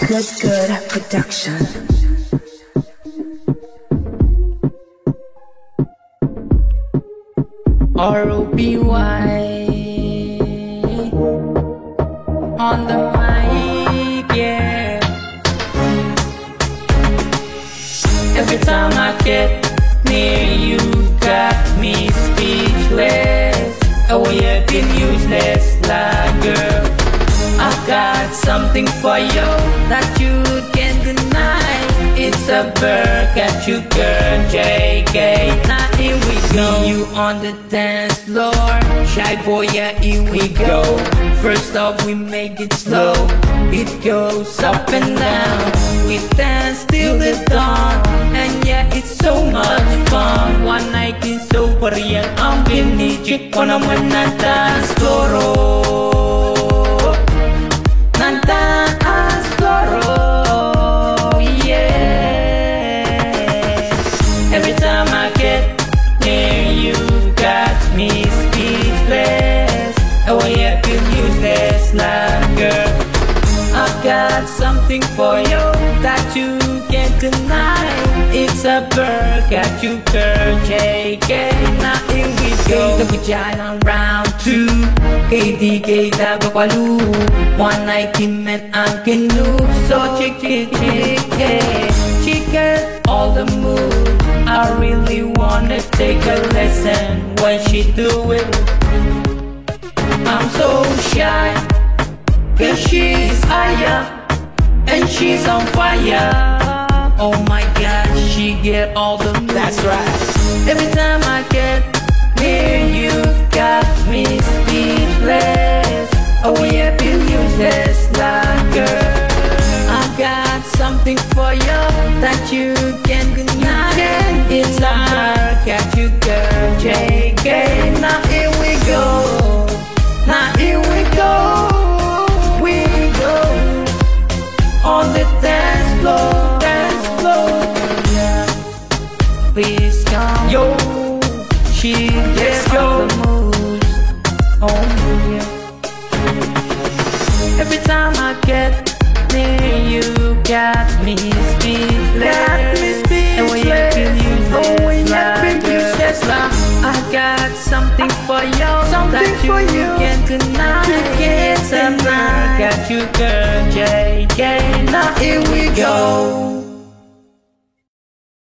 Good production. R-O-B-Y on the mic, yeah. Every time I get near you, got me speechless. Oh, you've been useless, like girl. I've got something for you that you can't deny. It's a bird, got you girl, JK. Now here we go. See you on the dance floor, shy boy, yeah, here we go. First off, we make it slow. It goes up and down. We dance till the dawn, and yeah, it's so much fun. One night in sober, yang ang binijik ko naman na dance floor. Every time I get near you, got me speechless. Oh yeah, feel useless, like girl. I've got something for you that you can't deny. It's a bird, got you girl, JK. Now here we go. Ito dyan ang round 2. KDK Tabapalu. One night met ang kinu. So chick, she get all the moves. I really wanna take a lesson when she do it. I'm so shy, cause she's higher and she's on fire. Oh my god, she get all the moves. That's right. Every time I get near you, got me speechless. Oh yeah, feel useless, like girl. I've got something for you that you can't deny. It's a bird, got you girl, JK. Now here we go. Now here we go. We go on the dance floor, dance floor. Yeah. Please come, yo. She gets all the moves. Oh yeah. Every time I get near you, got me speechless. And when you feel useless, I got something for you, that you can't deny. It's a bird, got you girl, JK. Now here we go.